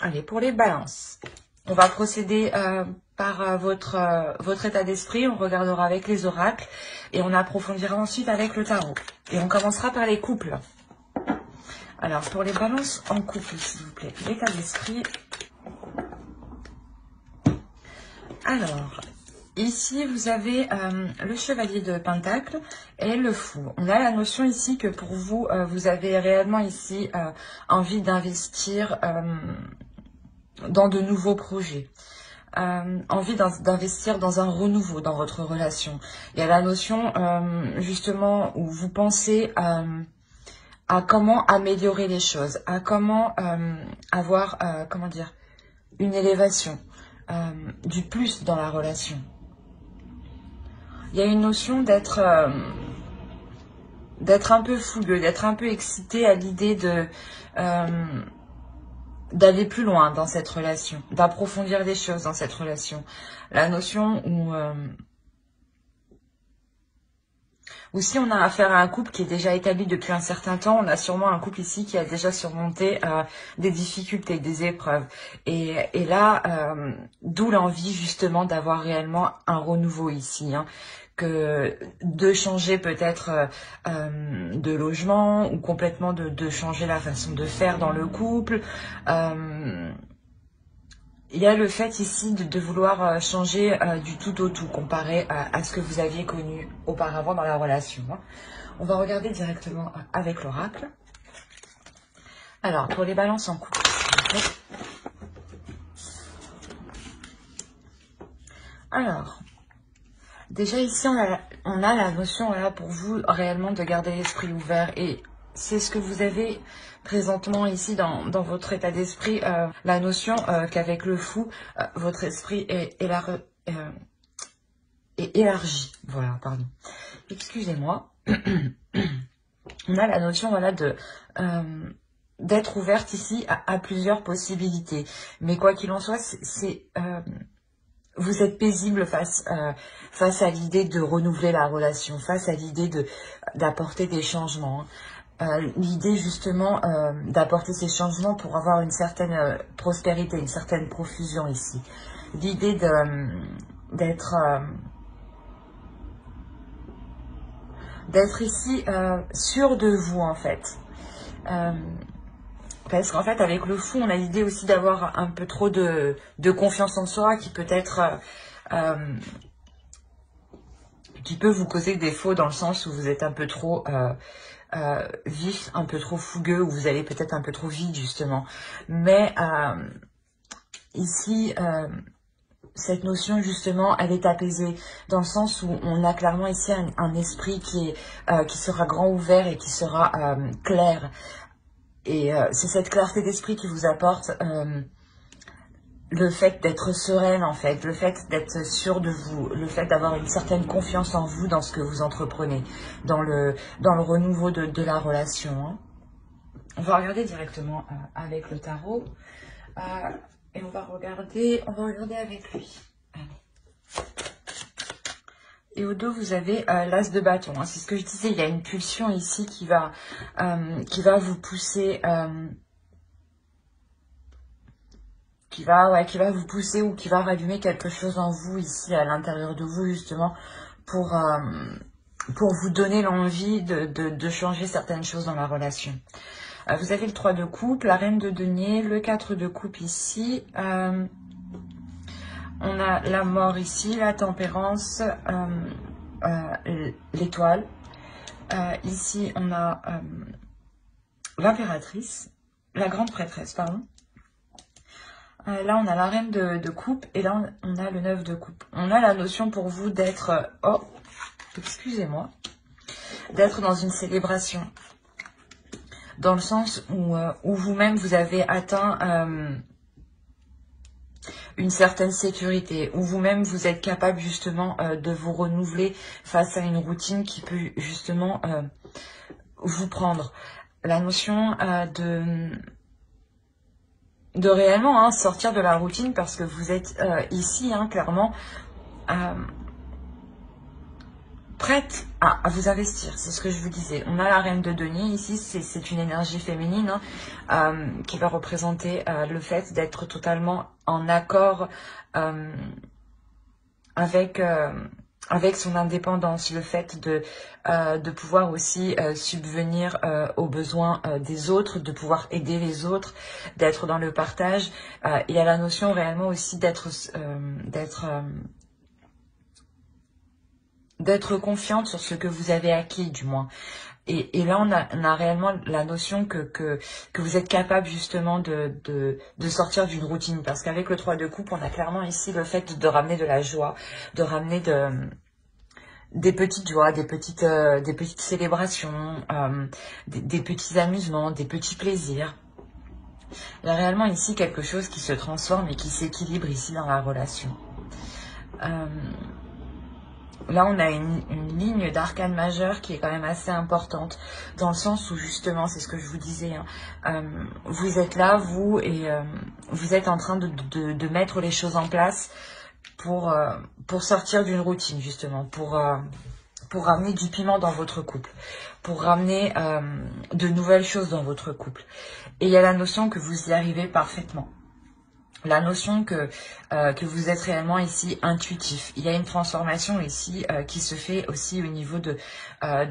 Allez, pour les balances, on va procéder par votre état d'esprit. On regardera avec les oracles et on approfondira ensuite avec le tarot. Et on commencera par les couples. Alors, pour les balances en couple, s'il vous plaît, l'état d'esprit. Alors, ici, vous avez le chevalier de Pentacle et le fou. On a la notion ici que pour vous, vous avez réellement ici envie d'investir dans de nouveaux projets. Envie d'investir dans un renouveau dans votre relation. Il y a la notion justement où vous pensez à comment améliorer les choses, à comment avoir, comment dire, une élévation, du plus dans la relation. Il y a une notion d'être un peu fougueux, d'être un peu excité à l'idée de d'aller plus loin dans cette relation, d'approfondir les choses dans cette relation. La notion où si on a affaire à un couple qui est déjà établi depuis un certain temps, on a sûrement un couple ici qui a déjà surmonté des difficultés, des épreuves. Et là, d'où l'envie justement d'avoir réellement un renouveau ici, hein, que de changer peut-être de logement ou complètement de changer la façon de faire dans le couple. Il y a le fait ici de vouloir changer du tout au tout comparé à ce que vous aviez connu auparavant dans la relation. On va regarder directement avec l'oracle. Alors, pour les balances en couple. Alors, déjà ici, on a la notion là, pour vous réellement de garder l'esprit ouvert et c'est ce que vous avez présentement ici dans votre état d'esprit, la notion qu'avec le fou, votre esprit est élargi. Voilà, pardon. Excusez-moi. On a la notion voilà, d'être ouverte ici à plusieurs possibilités. Mais quoi qu'il en soit, vous êtes paisible face à l'idée de renouveler la relation, face à l'idée d'apporter des changements. L'idée justement d'apporter ces changements pour avoir une certaine prospérité, une certaine profusion ici. L'idée d'être ici sûr de vous en fait. Parce qu'en fait avec le fou on a l'idée aussi d'avoir un peu trop de confiance en soi qui peut être qui peut vous causer des défauts dans le sens où vous êtes un peu trop vif, un peu trop fougueux, ou vous allez peut-être un peu trop vite justement. Mais ici, cette notion justement, elle est apaisée dans le sens où on a clairement ici un esprit qui sera grand ouvert et qui sera clair. Et c'est cette clarté d'esprit qui vous apporte le fait d'être sereine en fait, le fait d'être sûr de vous, le fait d'avoir une certaine confiance en vous dans ce que vous entreprenez, dans le renouveau de la relation. Hein. On va regarder directement avec le tarot et on va regarder avec lui. Allez. Et au dos, vous avez l'as de bâton. Hein. C'est ce que je disais, il y a une pulsion ici qui va vous pousser... qui va vous pousser ou qui va rallumer quelque chose en vous ici à l'intérieur de vous justement pour vous donner l'envie de changer certaines choses dans la relation. Vous avez le 3 de coupe, la reine de denier, le 4 de coupe ici, on a la mort ici, la tempérance, l'étoile, ici on a l'impératrice, la grande prêtresse, pardon. Là, on a la reine de coupe et là, on a le 9 de coupe. On a la notion pour vous d'être... oh, excusez-moi. D'être dans une célébration. Dans le sens où vous-même, vous avez atteint une certaine sécurité. Où vous-même, vous êtes capable justement de vous renouveler face à une routine qui peut justement vous prendre. La notion de réellement hein, sortir de la routine parce que vous êtes ici, hein, clairement, prête à vous investir, c'est ce que je vous disais. On a la reine de denier ici, c'est une énergie féminine qui va représenter le fait d'être totalement en accord avec son indépendance, le fait de pouvoir aussi subvenir aux besoins des autres, de pouvoir aider les autres, d'être dans le partage. Il y a la notion réellement aussi d'être confiante sur ce que vous avez acquis, du moins. Et là, on a réellement la notion que vous êtes capable justement de sortir d'une routine. Parce qu'avec le 3 de coupe, on a clairement ici le fait de ramener de la joie, de ramener des petites joies, des petites célébrations, des petits amusements, des petits plaisirs. Il y a réellement ici quelque chose qui se transforme et qui s'équilibre ici dans la relation. Là, on a une ligne d'arcane majeure qui est quand même assez importante, dans le sens où, justement, c'est ce que je vous disais, vous êtes là, vous, et vous êtes en train de mettre les choses en place pour sortir d'une routine, justement, pour ramener du piment dans votre couple, pour ramener de nouvelles choses dans votre couple. Et il y a la notion que vous y arrivez parfaitement. La notion que vous êtes réellement ici intuitif. Il y a une transformation ici qui se fait aussi au niveau de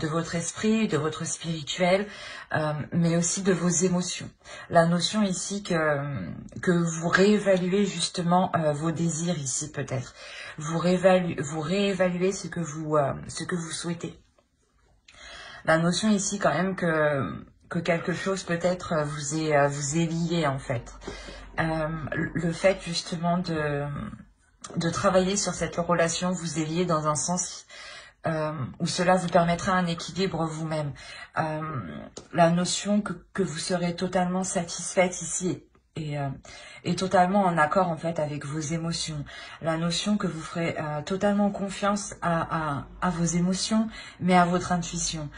votre esprit, de votre spirituel, mais aussi de vos émotions. La notion ici que vous réévaluez justement vos désirs ici peut-être. Vous réévaluez ce que vous souhaitez. La notion ici quand même que quelque chose peut-être vous est lié en fait. Le fait justement de travailler sur cette relation vous est lié dans un sens où cela vous permettra un équilibre vous-même. La notion que vous serez totalement satisfaite ici et totalement en accord en fait avec vos émotions. La notion que vous ferez totalement confiance à vos émotions, mais à votre intuition.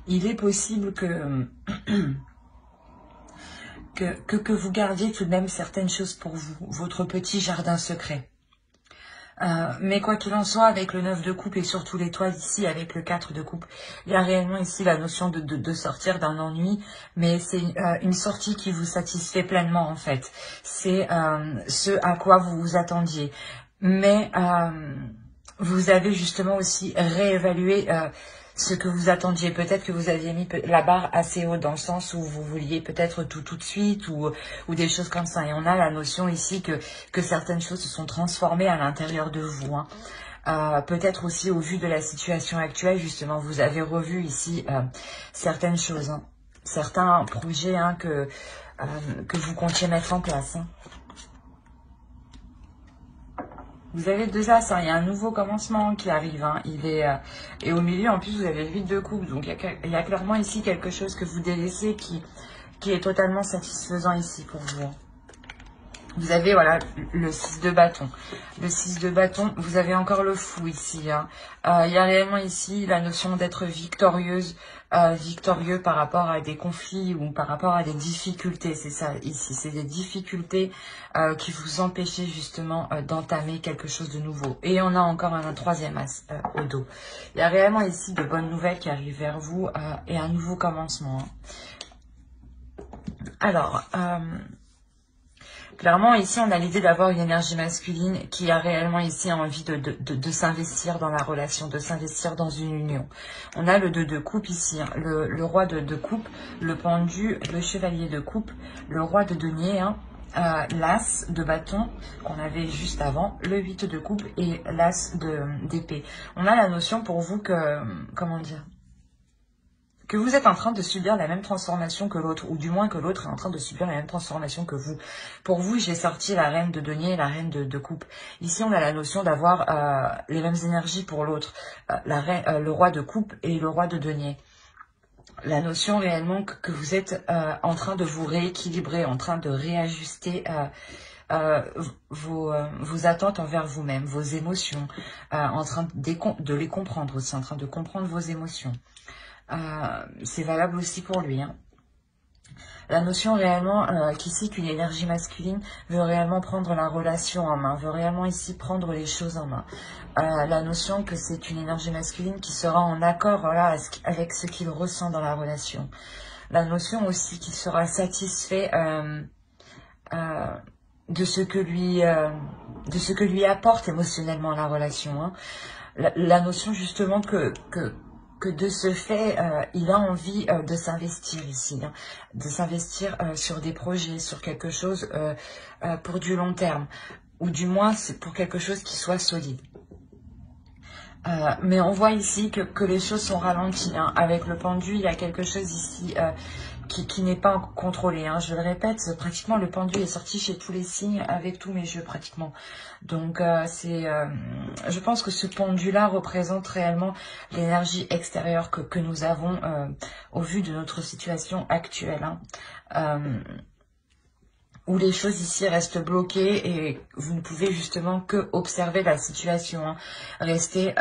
Il est possible que vous gardiez tout de même certaines choses pour vous, votre petit jardin secret. Mais quoi qu'il en soit, avec le 9 de coupe et surtout l'étoile ici, avec le 4 de coupe, il y a réellement ici la notion de sortir d'un ennui, mais c'est une sortie qui vous satisfait pleinement en fait. C'est ce à quoi vous vous attendiez. Mais vous avez justement aussi réévalué ce que vous attendiez. Peut-être que vous aviez mis la barre assez haut dans le sens où vous vouliez peut-être tout de suite ou des choses comme ça. Et on a la notion ici que certaines choses se sont transformées à l'intérieur de vous. Peut-être aussi au vu de la situation actuelle, justement, vous avez revu ici certaines choses. Certains projets que vous comptiez mettre en place. Vous avez deux as, il y a un nouveau commencement qui arrive, et au milieu, en plus, vous avez le 8 de coupe, donc il y a clairement ici quelque chose que vous délaissez qui est totalement satisfaisant ici pour vous. Vous avez, voilà, le 6 de bâton. Le 6 de bâton, vous avez encore le fou ici. Il y a réellement ici la notion d'être victorieuse, victorieux par rapport à des conflits ou par rapport à des difficultés. C'est ça ici, c'est des difficultés qui vous empêchaient justement d'entamer quelque chose de nouveau. Et on a encore un troisième as au dos. Il y a réellement ici de bonnes nouvelles qui arrivent vers vous et un nouveau commencement. Alors... clairement, ici, on a l'idée d'avoir une énergie masculine qui a réellement ici envie de s'investir dans la relation, de s'investir dans une union. On a le 2 de coupe ici, le roi de coupe, le pendu, le chevalier de coupe, le roi de denier, l'as de bâton qu'on avait juste avant, le 8 de coupe et l'as d'épée. On a la notion pour vous que, comment dire, que vous êtes en train de subir la même transformation que l'autre, ou du moins que l'autre est en train de subir la même transformation que vous. Pour vous, j'ai sorti la reine de denier et la reine de coupe. Ici, on a la notion d'avoir les mêmes énergies pour l'autre, le roi de coupe et le roi de denier. La notion réellement que vous êtes en train de vous rééquilibrer, en train de réajuster vos attentes envers vous-même, vos émotions, en train de les comprendre aussi, en train de comprendre vos émotions. C'est valable aussi pour lui. La notion réellement qu'ici, qu'une énergie masculine veut réellement prendre la relation en main, veut réellement ici prendre les choses en main. La notion que c'est une énergie masculine qui sera en accord voilà, avec ce qu'il ressent dans la relation. La notion aussi qu'il sera satisfait de ce que lui apporte émotionnellement la relation. Hein. La notion justement que de ce fait, il a envie de s'investir ici, hein, de s'investir sur des projets, sur quelque chose pour du long terme, ou du moins c'est pour quelque chose qui soit solide. Mais on voit ici que les choses sont ralenties. Hein. Avec le pendu, il y a quelque chose ici qui n'est pas contrôlé. Hein. Je le répète, pratiquement le pendu est sorti chez tous les signes avec tous mes jeux pratiquement. Donc je pense que ce pendu-là représente réellement l'énergie extérieure que nous avons au vu de notre situation actuelle. Hein. Où les choses ici restent bloquées et vous ne pouvez justement que observer la situation. Hein. Rester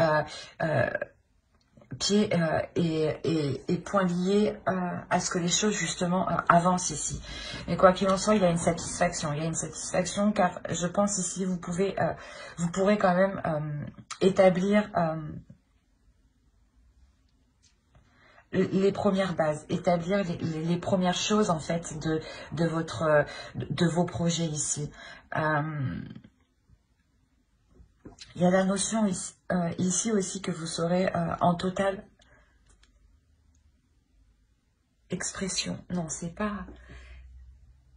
pieds et poings liés à ce que les choses justement avancent ici. Mais quoi qu'il en soit, il y a une satisfaction. Il y a une satisfaction car je pense ici vous pourrez quand même établir les premières bases, établir les premières choses en fait de vos projets ici. Il y a la notion ici aussi que vous serez en totale expression. Non, c'est pas...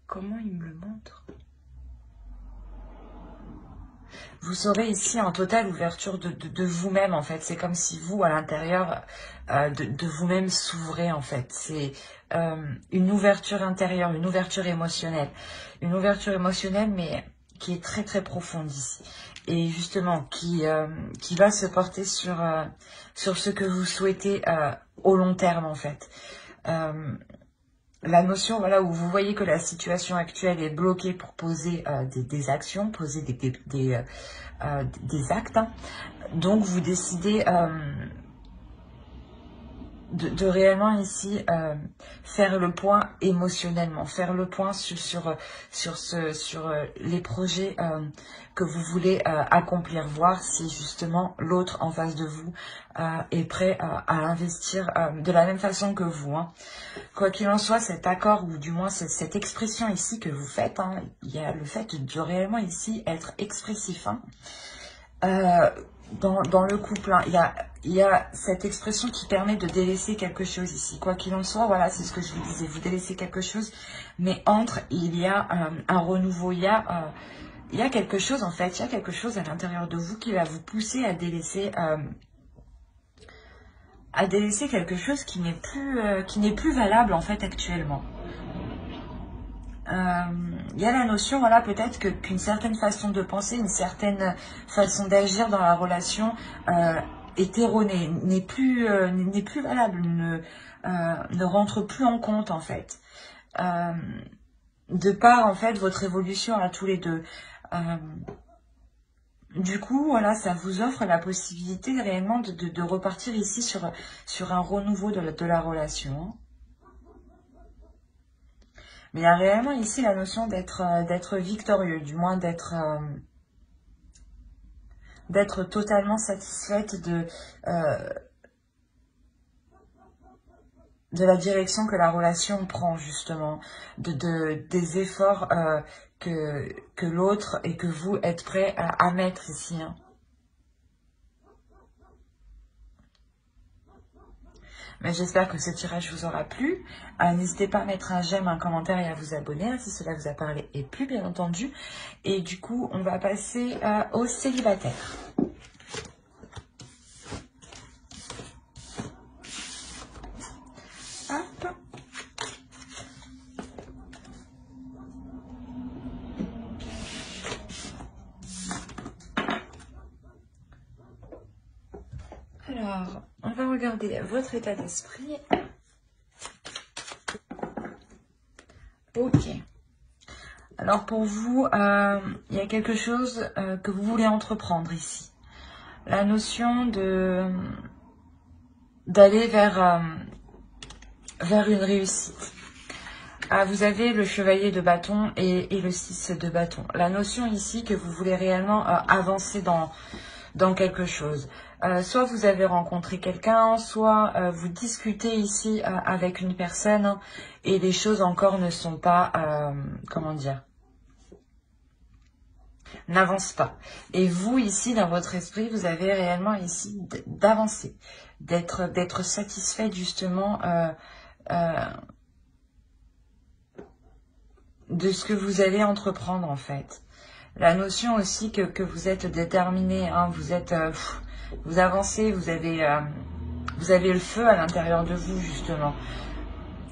Comment il me le montre? Vous serez ici en totale ouverture de vous-même, en fait. C'est comme si vous, à l'intérieur de vous-même, s'ouvrez, en fait. C'est une ouverture intérieure, une ouverture émotionnelle. Une ouverture émotionnelle, mais qui est très, très profonde ici. Et justement, qui va se porter sur ce que vous souhaitez au long terme, en fait. La notion, voilà, où vous voyez que la situation actuelle est bloquée pour poser des actions, poser des actes. Hein. Donc, vous décidez de réellement ici faire le point émotionnellement, faire le point sur les projets que vous voulez accomplir, voir si justement l'autre en face de vous est prêt à investir de la même façon que vous. Hein. Quoi qu'il en soit, cet accord, ou du moins cette expression ici que vous faites, hein, il y a le fait de réellement ici être expressif. Hein. Dans le couple, hein, il y a cette expression qui permet de délaisser quelque chose ici. Quoi qu'il en soit, voilà, c'est ce que je vous disais, vous délaissez quelque chose, mais il y a un renouveau, il y a quelque chose en fait, il y a quelque chose à l'intérieur de vous qui va vous pousser à délaisser quelque chose qui n'est plus valable en fait actuellement. Il y a la notion, voilà, peut-être qu'une certaine façon de penser, une certaine façon d'agir dans la relation est erronée, n'est plus valable, ne rentre plus en compte en fait. De par en fait votre évolution à tous les deux. Du coup, voilà, ça vous offre la possibilité réellement de repartir ici sur un renouveau de la relation. Mais il y a réellement ici la notion d'être victorieux, du moins d'être totalement satisfaite de la direction que la relation prend, justement, des efforts que l'autre et que vous êtes prêts à mettre ici. Hein. Mais j'espère que ce tirage vous aura plu. N'hésitez pas à mettre un j'aime, un commentaire et à vous abonner hein, si cela vous a parlé et plu, bien entendu. Et du coup, on va passer aux célibataires. Hop. Alors, on va regarder votre état d'esprit. Ok. Alors pour vous, il y a quelque chose que vous voulez entreprendre ici. La notion d'aller vers une réussite. Vous avez le chevalier de bâton et le 6 de bâton. La notion ici que vous voulez réellement avancer dans quelque chose. Soit vous avez rencontré quelqu'un, soit vous discutez ici avec une personne et les choses encore ne sont pas, comment dire, n'avancent pas. Et vous ici, dans votre esprit, vous avez réellement ici d'avancer, d'être satisfait justement de ce que vous allez entreprendre en fait. La notion aussi que vous êtes déterminé, hein, vous avancez, vous avez le feu à l'intérieur de vous justement.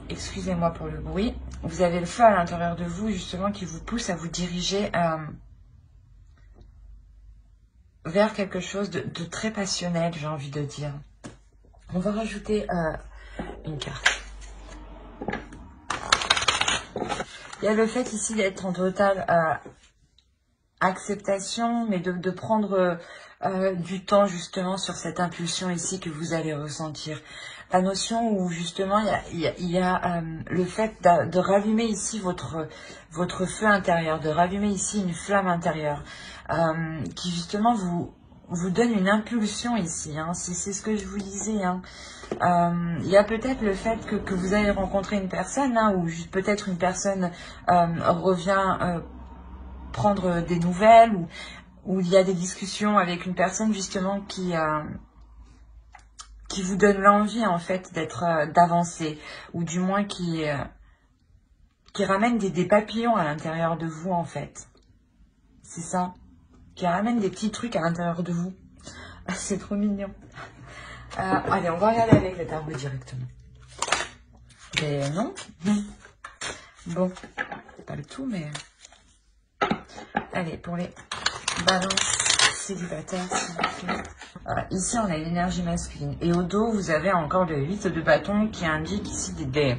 Excusez-moi pour le bruit. Vous avez le feu à l'intérieur de vous justement qui vous pousse à vous diriger vers quelque chose de très passionnel, j'ai envie de dire. On va rajouter une carte. Il y a le fait ici d'être en totale acceptation, mais de prendre du temps justement sur cette impulsion ici que vous allez ressentir. La notion où justement il y a le fait de rallumer ici votre feu intérieur, de rallumer ici une flamme intérieure qui justement vous donne une impulsion ici. Hein. C'est ce que je vous disais. Hein. Il y a peut-être le fait que vous allez rencontrer une personne, hein, ou peut-être une personne revient prendre des nouvelles, ou il y a des discussions avec une personne justement qui vous donne l'envie en fait d'avancer, ou du moins qui ramène des papillons à l'intérieur de vous en fait. C'est ça. Qui ramène des petits trucs à l'intérieur de vous. C'est trop mignon. Allez, on va regarder avec le tarot directement. Mais non. Bon, pas le tout, mais... Allez, pour les balances célibataires, s'il vous plaît. Ici, on a l'énergie masculine. Et au dos, vous avez encore le 8 de bâton qui indique ici des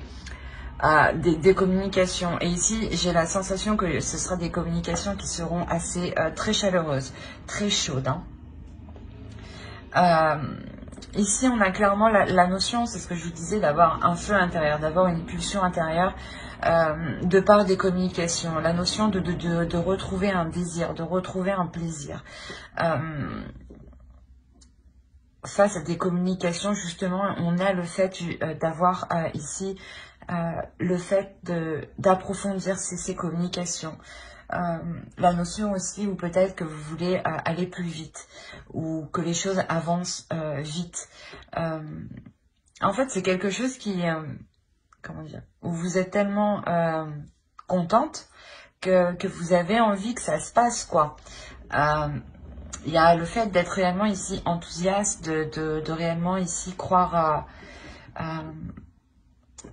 communications. Et ici, j'ai la sensation que ce sera des communications qui seront assez très chaleureuses, très chaudes. Hein. Ici, on a clairement la notion, c'est ce que je vous disais, d'avoir un feu intérieur, d'avoir une pulsion intérieure de par des communications. La notion de retrouver un désir, de retrouver un plaisir. Face à des communications, justement, on a le fait d'avoir ici le fait d'approfondir ces communications. La notion aussi où peut-être que vous voulez aller plus vite ou que les choses avancent vite. En fait, c'est quelque chose qui, comment dire, où vous êtes tellement contente que vous avez envie que ça se passe, quoi. Il y a le fait d'être réellement ici enthousiaste, de réellement ici croire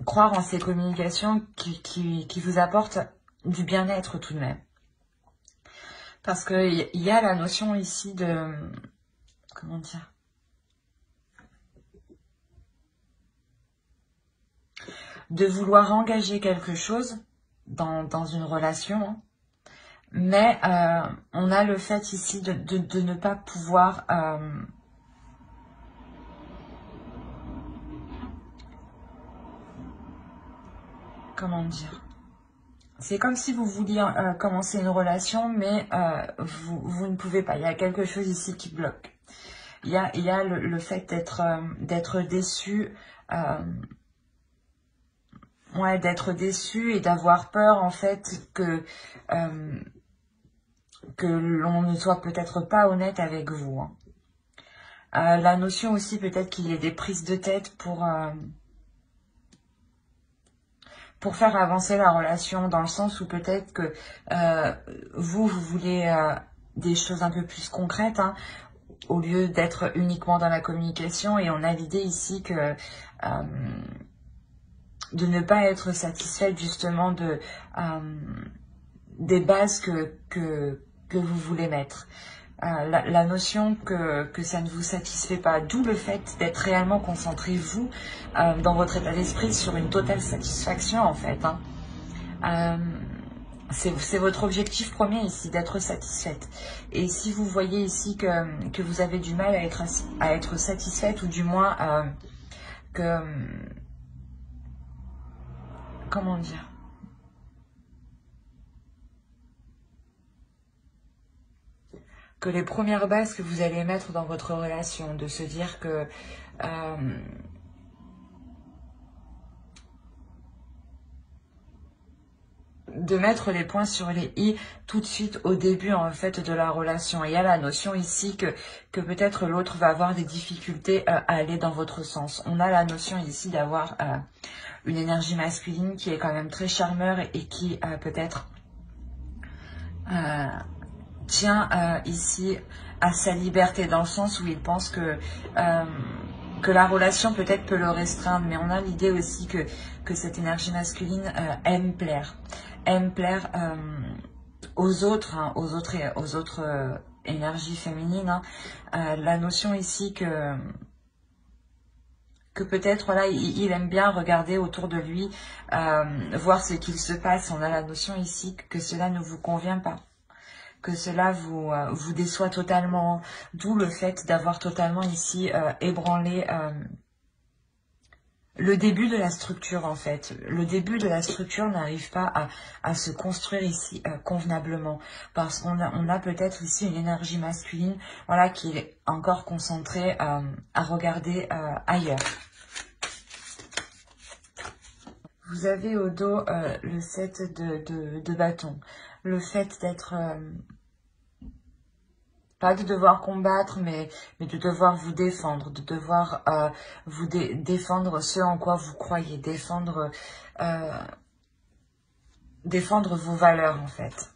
en ces communications qui vous apportent du bien-être tout de même. Parce qu'il y a la notion ici de... Comment dire? De vouloir engager quelque chose dans une relation. Hein. Mais on a le fait ici de ne pas pouvoir... comment dire? C'est comme si vous vouliez commencer une relation, mais vous ne pouvez pas. Il y a quelque chose ici qui bloque. Il y a le fait d'être déçu, ouais, d'être déçu et d'avoir peur en fait que l'on ne soit peut-être pas honnête avec vous. Hein. La notion aussi peut-être qu'il y ait des prises de tête pour faire avancer la relation, dans le sens où peut-être que vous voulez des choses un peu plus concrètes, hein, au lieu d'être uniquement dans la communication. Et on a l'idée ici que de ne pas être satisfaite justement des bases que vous voulez mettre. La notion que ça ne vous satisfait pas, d'où le fait d'être réellement concentré, vous, dans votre état d'esprit, sur une totale satisfaction, en fait. Hein. C'est votre objectif premier ici, d'être satisfaite. Et si vous voyez ici que vous avez du mal à être satisfaite, ou du moins comment dire, que les premières bases que vous allez mettre dans votre relation, de se dire que de mettre les points sur les i tout de suite au début en fait de la relation. Et il y a la notion ici que peut-être l'autre va avoir des difficultés à aller dans votre sens. On a la notion ici d'avoir une énergie masculine qui est quand même très charmeur et qui peut-être tient ici à sa liberté, dans le sens où il pense que la relation peut-être peut le restreindre, mais on a l'idée aussi que cette énergie masculine aime plaire aux autres, hein, aux autres énergies féminines. La notion ici que peut-être, voilà, il aime bien regarder autour de lui, voir ce qu'il se passe. On a la notion ici que cela ne vous convient pas, que cela vous déçoit totalement, d'où le fait d'avoir totalement ici ébranlé le début de la structure en fait. Le début de la structure n'arrive pas à se construire ici convenablement, parce qu'on a peut-être ici une énergie masculine, voilà, qui est encore concentrée à regarder ailleurs. Vous avez au dos le 7 de bâton, le fait d'être... pas de devoir combattre, mais de devoir vous défendre, de devoir vous défendre ce en quoi vous croyez, défendre vos valeurs en fait,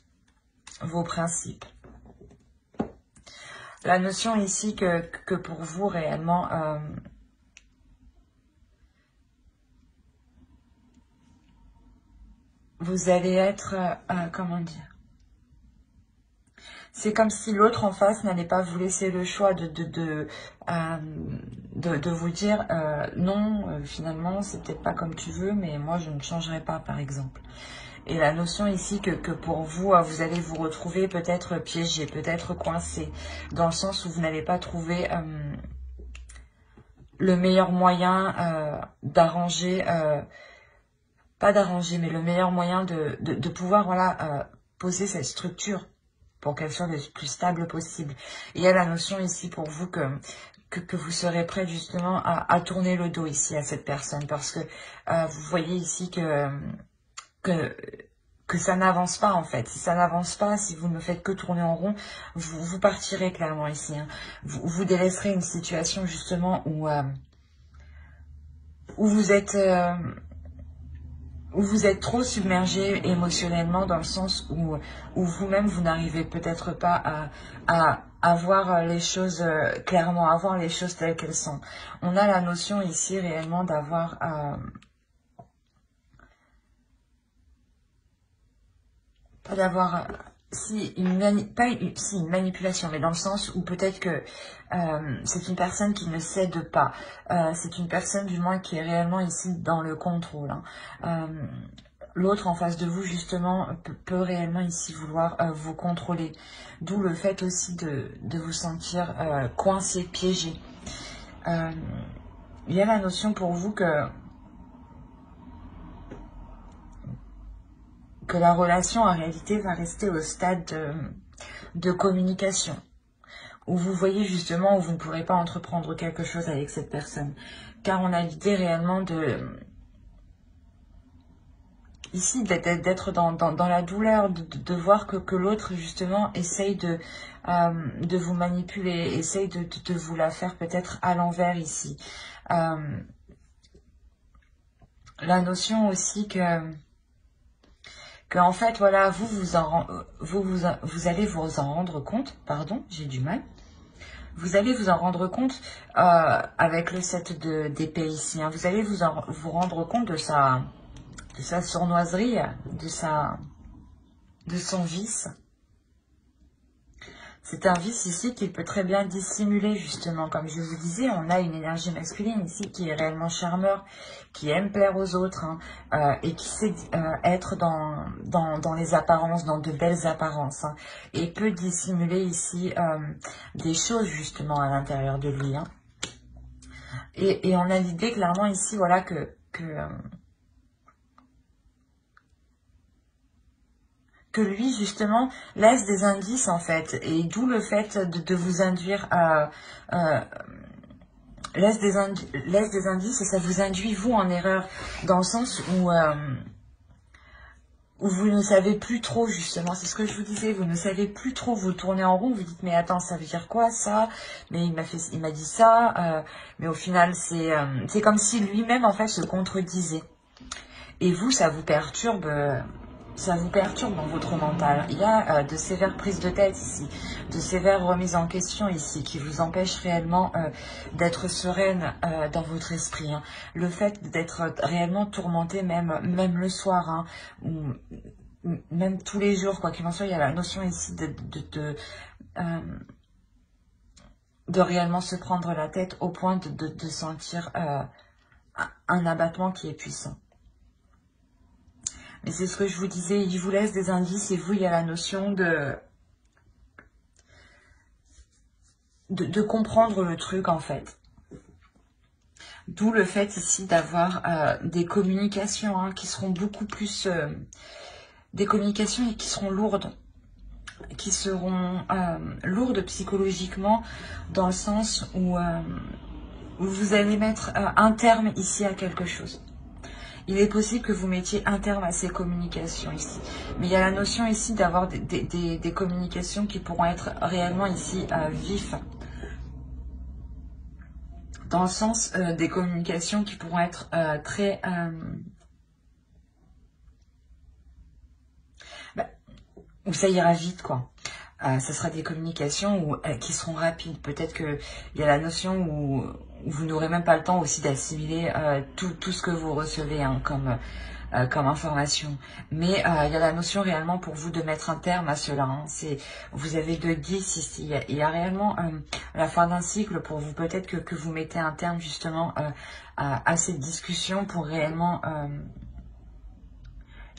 vos principes. La notion ici que pour vous réellement, vous allez être, comment dire, c'est comme si l'autre en face n'allait pas vous laisser le choix de vous dire non, finalement, c'est peut-être pas comme tu veux, mais moi, je ne changerai pas, par exemple. Et la notion ici que pour vous, vous allez vous retrouver peut-être piégé, peut-être coincé, dans le sens où vous n'allez pas trouver le meilleur moyen d'arranger, pas d'arranger, mais le meilleur moyen de pouvoir, voilà, poser cette structure pour qu'elle soit le plus stable possible. Et il y a la notion ici pour vous que vous serez prêt justement à tourner le dos ici à cette personne, parce que vous voyez ici que ça n'avance pas en fait. Si ça n'avance pas, si vous ne faites que tourner en rond, vous partirez clairement ici. Hein. Vous délaisserez une situation justement où vous êtes... où vous êtes trop submergé émotionnellement, dans le sens où vous-même, vous n'arrivez peut-être pas à voir les choses clairement, à voir les choses telles qu'elles sont. On a la notion ici réellement d'avoir... pas d'avoir... une manipulation, mais dans le sens où peut-être que c'est une personne qui ne cède pas. C'est une personne du moins qui est réellement ici dans le contrôle. Hein. L'autre en face de vous, justement, peut réellement ici vouloir vous contrôler. D'où le fait aussi de vous sentir coincé, piégé. Il y a la notion pour vous que la relation en réalité va rester au stade de communication, où vous voyez justement où vous ne pourrez pas entreprendre quelque chose avec cette personne, car on a l'idée réellement ici d'être dans la douleur, de voir que l'autre justement essaye de vous manipuler, essaye de vous la faire peut-être à l'envers ici. La notion aussi que en fait, voilà, vous allez vous en rendre compte, pardon, j'ai du mal, vous allez vous en rendre compte avec le 7 d'épée ici, hein, vous allez vous rendre compte de sa sournoiserie, de son vice. C'est un vice ici qu'il peut très bien dissimuler, justement. Comme je vous disais, on a une énergie masculine ici qui est réellement charmeur, qui aime plaire aux autres, hein, et qui sait être dans les apparences, dans de belles apparences, hein, et peut dissimuler ici des choses, justement, à l'intérieur de lui. Hein. Et on a l'idée clairement ici, voilà, que que lui, justement, laisse des indices, en fait. Et d'où le fait de vous induire à... laisse des indices et ça vous induit, vous, en erreur. Dans le sens où vous ne savez plus trop, justement, c'est ce que je vous disais, vous ne savez plus trop, vous tournez en rond, vous dites, mais attends, ça veut dire quoi, ça? Mais il m'a dit ça, mais au final, c'est comme si lui-même, en fait, se contredisait. Et vous, ça vous perturbe dans votre mental. Il y a de sévères prises de tête ici, de sévères remises en question ici, qui vous empêchent réellement d'être sereine dans votre esprit. Hein. Le fait d'être réellement tourmenté, même le soir, hein, ou même tous les jours, quoi qu'il en soit, il y a la notion ici de réellement se prendre la tête au point de sentir un abattement qui est puissant. Mais c'est ce que je vous disais, il vous laisse des indices et vous, il y a la notion de comprendre le truc, en fait. D'où le fait ici d'avoir des communications hein, qui seront beaucoup plus... des communications qui seront lourdes. Qui seront lourdes psychologiquement dans le sens où vous allez mettre un terme ici à quelque chose. Il est possible que vous mettiez un terme à ces communications ici. Mais il y a la notion ici d'avoir des communications qui pourront être réellement ici vives. Dans le sens des communications qui pourront être très... où ça ira vite, quoi. Ça sera des communications qui seront rapides. Peut-être qu'il y a la notion où vous n'aurez même pas le temps aussi d'assimiler tout ce que vous recevez hein, comme information. Mais il y a la notion réellement pour vous de mettre un terme à cela. Hein. Vous avez 10 ici. Il y a réellement la fin d'un cycle pour vous. Peut-être que vous mettez un terme justement à cette discussion pour réellement...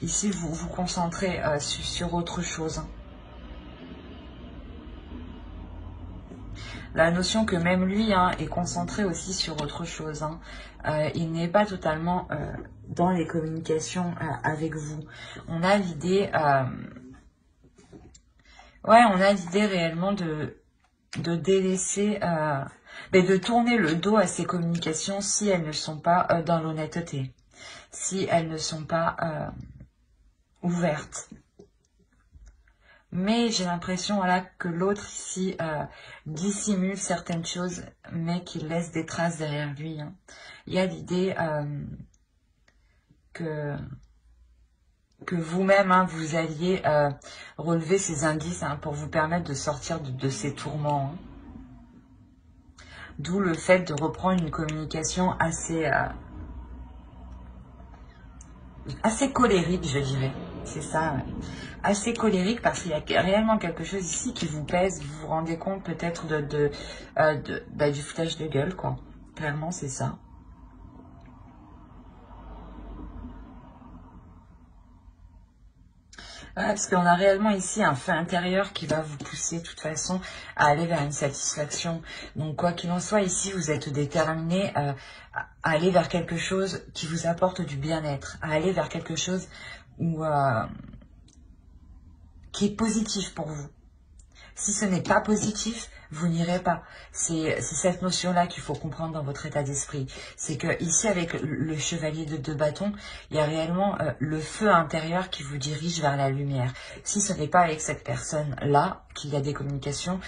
ici, vous concentrer sur autre chose. Hein. La notion que même lui hein, est concentré aussi sur autre chose. Hein. Il n'est pas totalement dans les communications avec vous. On a l'idée... ouais, on a l'idée réellement de délaisser... mais de tourner le dos à ces communications si elles ne sont pas dans l'honnêteté. Si elles ne sont pas ouvertes. Mais j'ai l'impression voilà, que l'autre ici dissimule certaines choses, mais qu'il laisse des traces derrière lui. Hein. Il y a l'idée que vous-même, hein, vous alliez relever ces indices hein, pour vous permettre de sortir de ces tourments. Hein. D'où le fait de reprendre une communication assez colérique, je dirais. C'est ça, ouais. Assez colérique parce qu'il y a réellement quelque chose ici qui vous pèse. Vous vous rendez compte peut-être du foutage de gueule, quoi. Clairement, c'est ça. Voilà, parce qu'on a réellement ici un feu intérieur qui va vous pousser de toute façon à aller vers une satisfaction. Donc quoi qu'il en soit, ici vous êtes déterminé à aller vers quelque chose qui vous apporte du bien-être, à aller vers quelque chose qui est positif pour vous. Si ce n'est pas positif, vous n'irez pas. C'est cette notion-là qu'il faut comprendre dans votre état d'esprit. C'est que ici, avec le chevalier de 2 bâtons, il y a réellement le feu intérieur qui vous dirige vers la lumière. Si ce n'est pas avec cette personne-là qu'il y a des communications,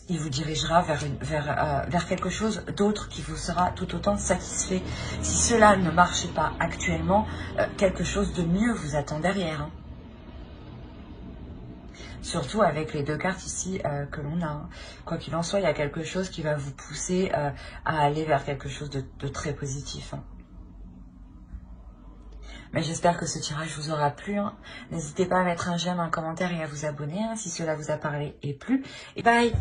il vous dirigera vers quelque chose d'autre qui vous sera tout autant satisfait. Si cela ne marche pas actuellement, quelque chose de mieux vous attend derrière. Hein. Surtout avec les 2 cartes ici que l'on a. Hein. Quoi qu'il en soit, il y a quelque chose qui va vous pousser à aller vers quelque chose de très positif. Hein. Mais j'espère que ce tirage vous aura plu. Hein. N'hésitez pas à mettre un j'aime, un commentaire et à vous abonner hein, si cela vous a parlé et plu. Et bye!